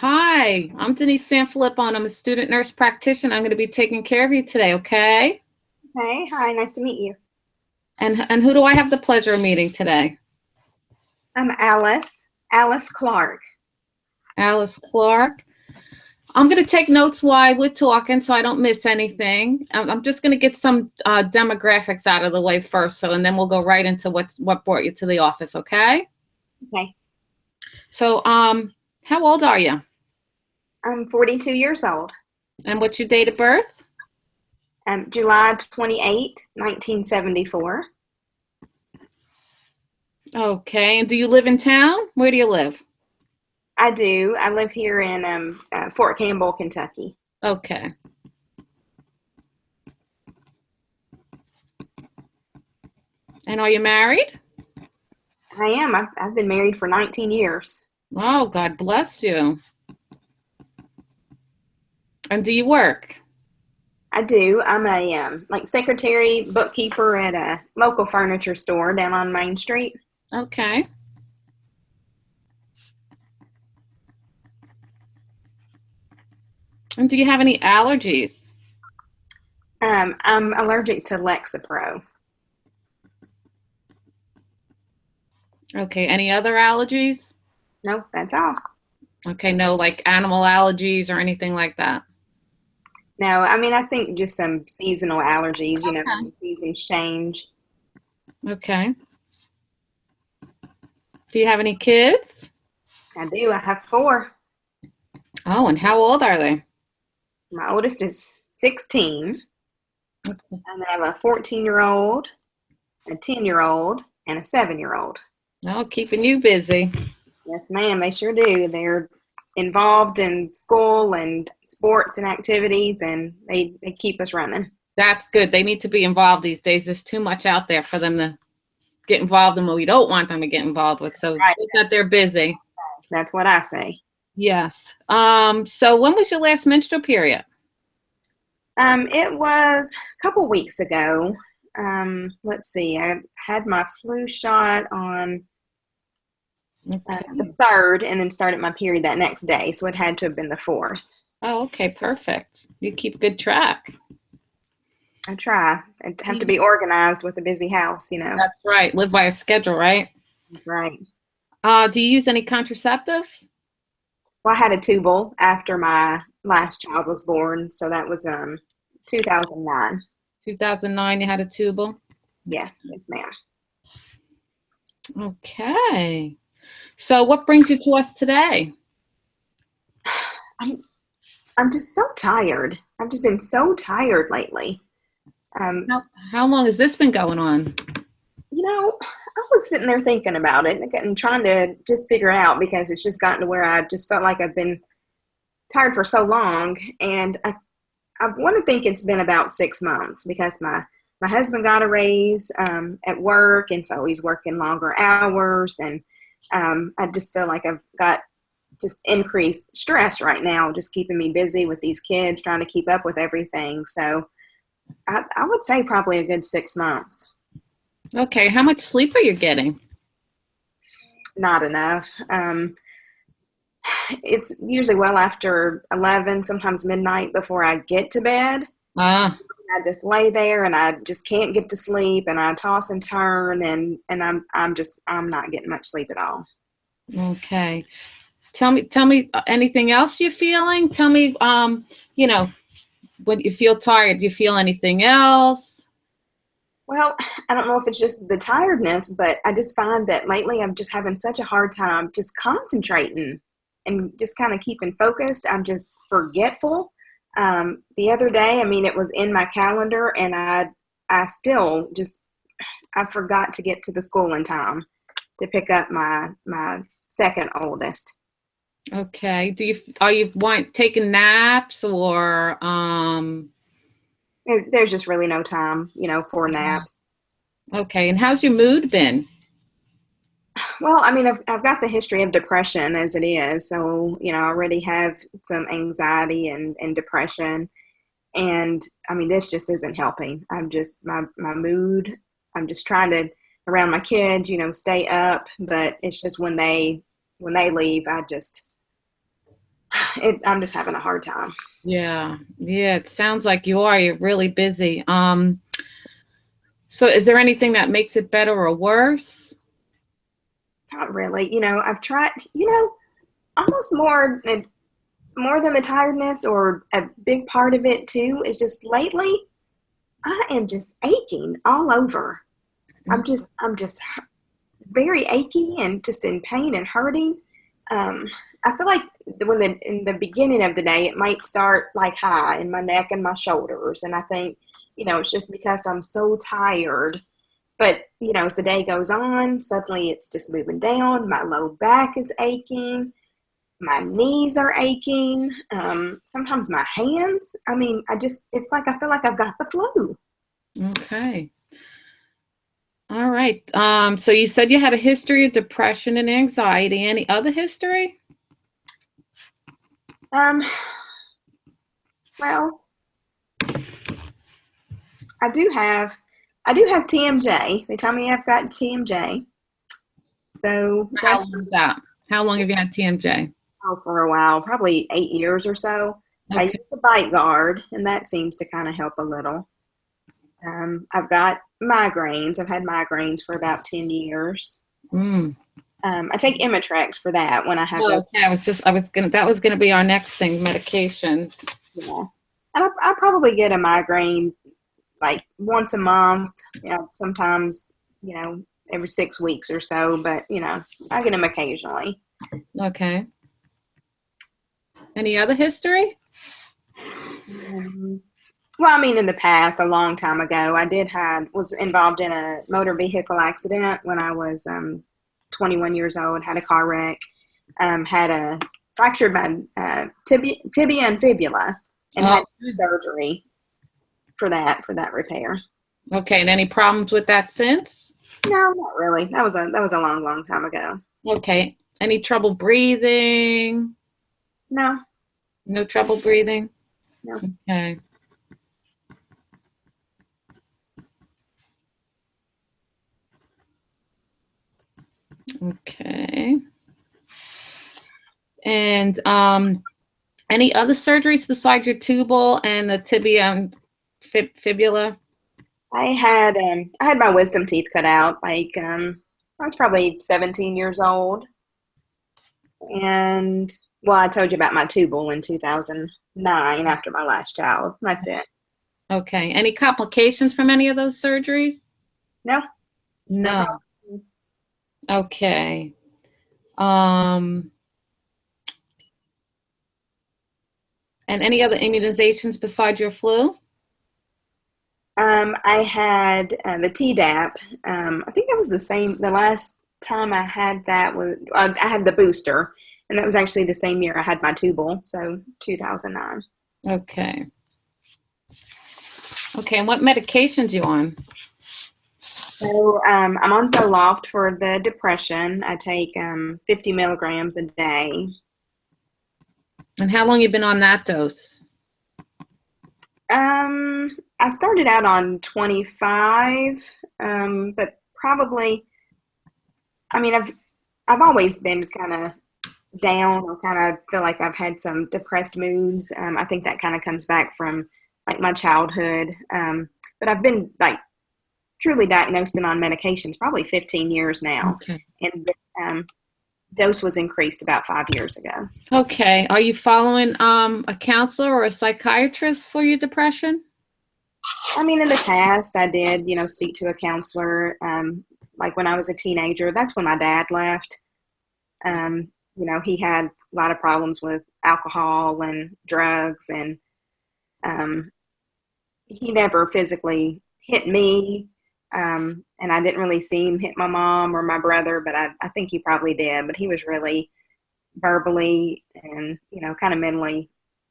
Hi, I'm Denise Sanfilippo. I'm a student nurse practitioner. I'm going to be taking care of you today, okay? Hey, hi, nice to meet you. And who do I have the pleasure of meeting today? I'm Alice Clark. Alice Clark. I'm going to take notes while we're talking so I don't miss anything. I'm just going to get some demographics out of the way first, and then we'll go right into what brought you to the office, okay? Okay, So, how old are you? I'm 42 years old. And what's your date of birth? July 28, 1974. Okay, and do you live in town? Where do you live? I do. I live here in Fort Campbell, Kentucky. Okay. And are you married? I am. I've been married for 19 years. Oh, God bless you. And do you work? I do. I'm a like secretary, bookkeeper at a local furniture store down on Main Street. Okay. And do you have any allergies? I'm allergic to Lexapro. Okay. Any other allergies? Nope, that's all. Okay. No, like animal allergies or anything like that. No, I mean I think just some seasonal allergies. Okay. When the seasons change. Okay. Do you have any kids? I do. I have four. Oh, and how old are they? My oldest is 16, and then I have a 14-year-old, a 10-year-old, and a 7-year-old. Oh, keeping you busy. Yes, ma'am, they sure do. They're involved in school and sports and activities, and they keep us running. That's good. They need to be involved these days. There's too much out there for them to get involved in what we don't want them to get involved with. So it's Right. good that they're busy. That's what I say. Yes. So when was your last menstrual period? It was a couple weeks ago. Let's see. I had my flu shot on the Okay. 3rd and then started my period that next day. So it had to have been the 4th. Oh, okay, perfect. You keep good track. I try. I have to Mhm. be organized with a busy house. That's right. Live by a schedule, right? That's right. Do you use any contraceptives? Well, I had a tubal after my last child was born, so that was 2009. 2009, you had a tubal. Yes, yes, ma'am. Okay. So what brings you to us today? I'm I'm just so tired. I've just been so tired lately. Um, How long has this been going on? I was sitting there thinking about it and trying to just figure out because it's just gotten to where I just felt like I've been tired for so long, and I want to think it's been about 6 months because my husband got a raise at work, and so he's working longer hours, and I just feel like I've got just increased stress right now, just keeping me busy with these kids, trying to keep up with everything. So I would say probably a good 6 months. Okay, how much sleep are you getting? Not enough. It's usually well after 11, sometimes midnight before I get to bed. Ah, I just lay there and I just can't get to sleep, and I toss and turn, and I'm not getting much sleep at all. okay. Tell me anything else you're feeling? Tell me, you know, when you feel tired, do you feel anything else? Well, I don't know if it's just the tiredness, but I just find that lately I'm just having such a hard time just concentrating and just kind of keeping focused. I'm just forgetful. The other day, I mean, it was in my calendar, and I still just I forgot to get to the school in time to pick up my second oldest. Okay. Are you want taking naps or There's just really no time, for naps. okay, and how's your mood been? Well, I mean, I've got the history of depression as it is, so I already have some anxiety and depression, and I mean, this just isn't helping. I'm just my mood. I'm just trying to around my kids, stay up, but it's just when they leave, I'm just having a hard time. Yeah. Yeah. It sounds like you are. You're really busy. So is there anything that makes it better or worse? Not really. I've tried, almost more than the tiredness, or a big part of it too is just lately I am just aching all over. I'm just very achy and just in pain and hurting. Um, I feel like in the beginning of the day, it might start like high in my neck and my shoulders, and I think it's just because I'm so tired. But as the day goes on, suddenly it's just moving down. My low back is aching. My knees are aching. Sometimes my hands. I mean, it's like I feel like I've got the flu. Okay. All right. So you said you had a history of depression and anxiety. Any other history? Um, well, I do have, I do have TMJ. They tell me I've got TMJ. So How that's long is that? How long have you had TMJ? for a while, probably 8 years or so. I use Okay. the bite guard, and that seems to kind of help a little. I've got migraines. I've had migraines for about 10 years. Mm. I take Imitrex for that when I have Oh, those. okay. That was gonna be our next thing, medications. Yeah. And I probably get a migraine like once a month, sometimes, every 6 weeks or so, but, I get them occasionally. Okay. Any other history? Um, well, I mean, in the past, a long time ago, was involved in a motor vehicle accident when I was 21 years old. Had a car wreck, had a fractured my tibia and fibula, and Oh, had surgery for that repair. okay. And any problems with that since? No, not really. That was a long, long time ago. Okay. Any trouble breathing? No, No trouble breathing? no. Okay. Okay. And any other surgeries besides your tubal and the tibia and fibula? I had my wisdom teeth cut out. Like I was probably 17 years old, and well, I told you about my tubal in 2009 after my last child. That's it. Okay. Any complications from any of those surgeries? No, no No. problem. Okay. Um, and any other immunizations besides your flu? I had the Tdap. I think that was the same. The last time I had that was I had the booster, and that was actually the same year I had my tubal, so 2009. Okay. Okay. And what medications you on? So I'm on Zoloft for the depression. I take 50 milligrams a day. And how long you been on that dose? I started out on 25, but probably, I mean, I've always been kind of down, or kind of feel like I've had some depressed moods. I think that kind of comes back from like my childhood. But I've been like truly diagnosed and on medications probably 15 years now, Okay. and um, dose was increased about 5 years ago. Okay. Are you following a counselor or a psychiatrist for your depression? I mean, in the past, I did, speak to a counselor. Like when I was a teenager, that's when my dad left. He had a lot of problems with alcohol and drugs, and um, he never physically hit me. And I didn't really see him hit my mom or my brother, but I think he probably did. But he was really verbally and, kind of mentally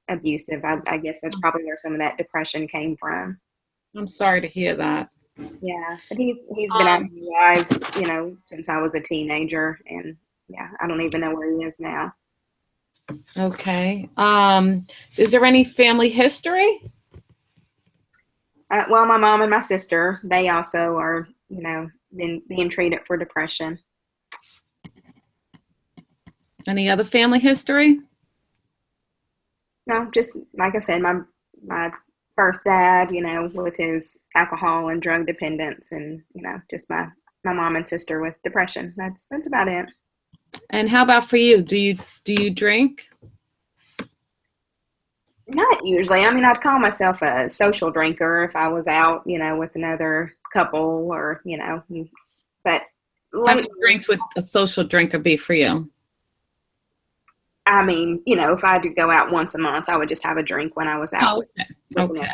abusive. I guess that's probably where some of that depression came from. I'm sorry to hear that. Yeah, but he's been out of Um, my lives, since I was a teenager, and yeah, I don't even know where he is now. okay. Is there any family history? Well, my mom and my sister, they also are, been being treated for depression. Any other family history? No, just like I said, my birth dad, with his alcohol and drug dependence, and just my mom and sister with depression. That's about it. And how about for you? Do you drink? Not usually. I mean, I'd call myself a social drinker if I was out, with another couple, or but How many lately, drinks would a social drinker be for you? I mean, if I had to go out once a month, I would just have a drink when I was out Oh, okay. with another.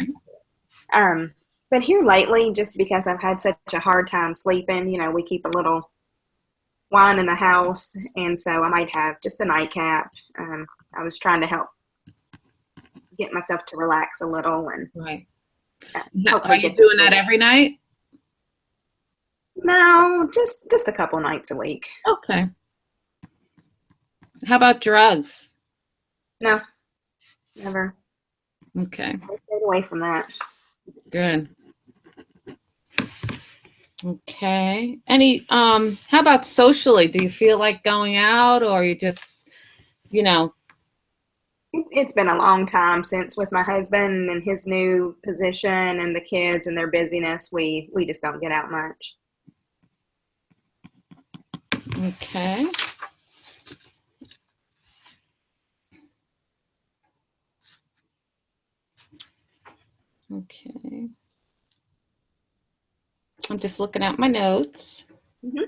Okay. But here lately, just because I've had such a hard time sleeping, we keep a little wine in the house, and so I might have just a nightcap. I was trying to help get myself to relax a little, and Right. Are hopefully you get to doing that sleep. every night? No, just a couple nights a week. Okay. How about drugs? No, never. Okay. I stayed away from that. Good. Okay. How about socially? Do you feel like going out, or you just, you know, It's been a long time since, with my husband and his new position and the kids and their busyness, we just don't get out much. okay. Okay. I'm just looking at my notes. Hmm.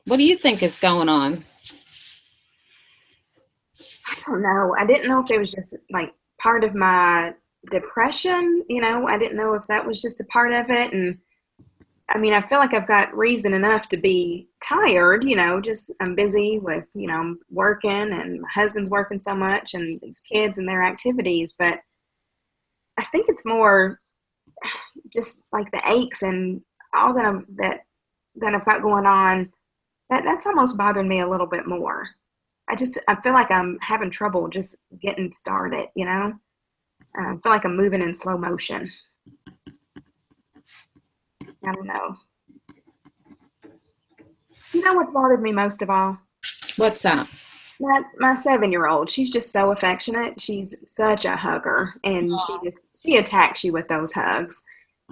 What do you think is going on? I don't know. I didn't know if it was just like part of my depression. I didn't know if that was just a part of it. And I mean, I feel like I've got reason enough to be tired, just I'm busy with, I'm working, and my husband's working so much, and these kids and their activities. But I think it's more just like the aches and all that I've got going on. That's almost bothering me a little bit more. I feel like I'm having trouble just getting started. I feel like I'm moving in slow motion. I don't know. You know what's bothered me most of all? What's that? My 7-year-old. She's just so affectionate. She's such a hugger, and she attacks you with those hugs.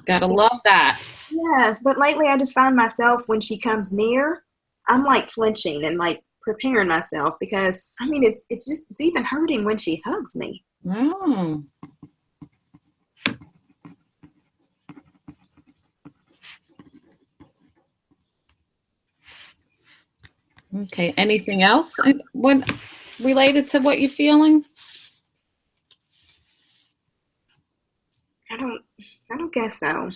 Gotta love that. Yes, but lately I just find myself, when she comes near, I'm like flinching and like preparing myself, because I mean it's even hurting when she hugs me. Oh. Okay. Anything else? What related to what you're feeling? I don't I don't guess so.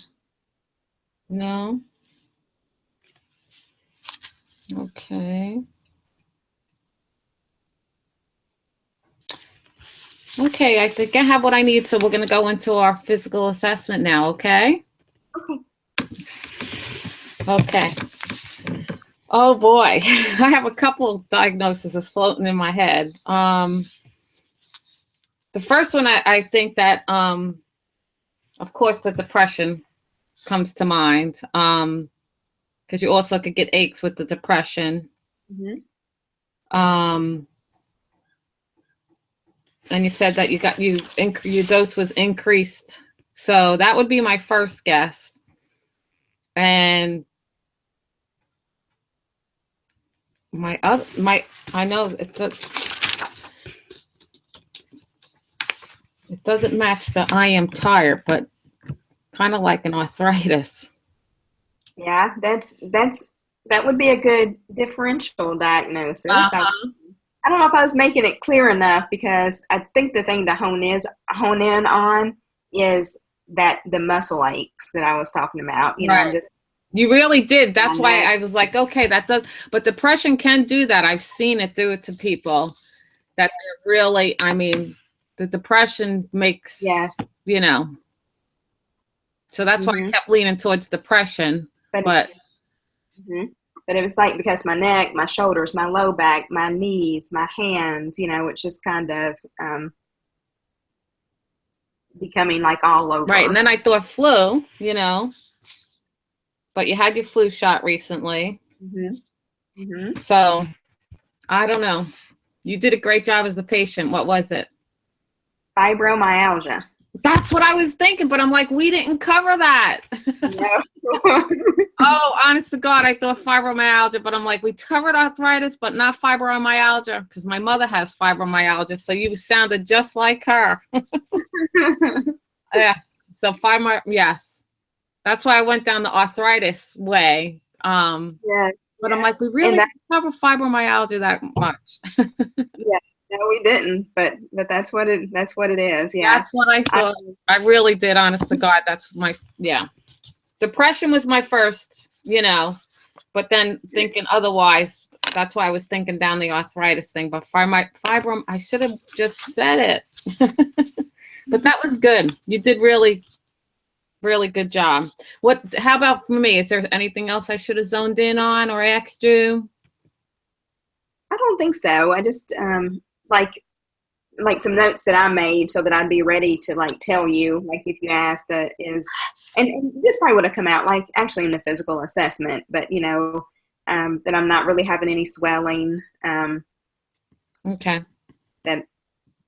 No. Okay. Okay, I think I have what I need, so we're going to go into our physical assessment now, okay? Okay. Okay. Oh boy, I have a couple of diagnoses floating in my head. The first one, I think that, of course, the depression comes to mind, because you also could get aches with the depression. Hmm. And you said that your dose was increased, so that would be my first guess. And I know it doesn't match the I am tired, but kind of like an arthritis. Yeah, that would be a good differential diagnosis. Uh-huh. I don't know if I was making it clear enough, because I think the thing to hone in on is that the muscle aches that I was talking about. I'm Right. just You really did. That's my why neck. I was like, okay, that does, but depression can do that. I've seen it do it to people that they're really, I mean, the depression makes, Yes. so that's why I Hmm. kept leaning towards depression. But But hmm but it was like, because my neck, my shoulders, my low back, my knees, my hands, it's just kind of becoming like all right. And over. then I thought flu, but you had your flu shot recently. Hmm. Hmm. So I don't know. You did a great job as the patient. What was it? Fibromyalgia. That's what I was thinking, but I'm like, we didn't cover that. No. Oh, honest to God, I thought fibromyalgia, but I'm like, we covered arthritis, but not fibromyalgia, because my mother has fibromyalgia, so you sounded just like her. Yes, so yes. That's why I went down the arthritis way. Yeah. But I'm like, we really didn't cover fibromyalgia that much. Yeah. No, we didn't, but that's what it is. Yeah. That's what I thought. I really did, honest to God. That's my, yeah. Depression was my first, but then thinking otherwise, that's why I was thinking down the arthritis thing. But fibrom, I should have just said it. But that was good. You did really, really good job. How about for me? Is there anything else I should have zoned in on or asked you? I don't think so. I just like some notes that I made so that I'd be ready to like tell you, like if you asked, and this probably would have come out like actually in the physical assessment, but that I'm not really having any swelling. Okay. That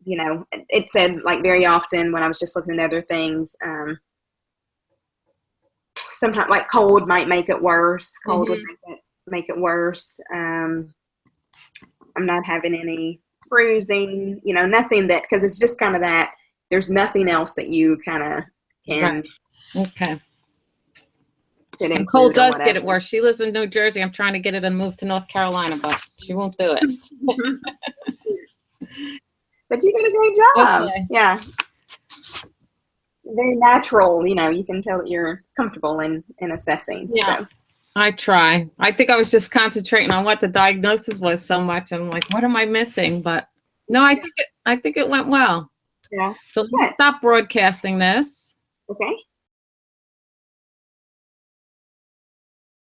it said like very often when I was just looking at other things, sometimes like cold might make it worse. Cold would make it worse. I'm not having any bruising, nothing that, because it's just kind of that there's nothing else that you kind of can. Right. Okay. And Cole does get it worse. She lives in New Jersey. I'm trying to get her to move to North Carolina, but she won't do it. But you did a great job. Okay. Yeah. Very natural, you can tell that you're comfortable in assessing. Yeah. So. I try. I think I was just concentrating on what the diagnosis was so much. I'm like, what am I missing? But no, I think it went well. Yeah. So let's stop broadcasting this. Okay.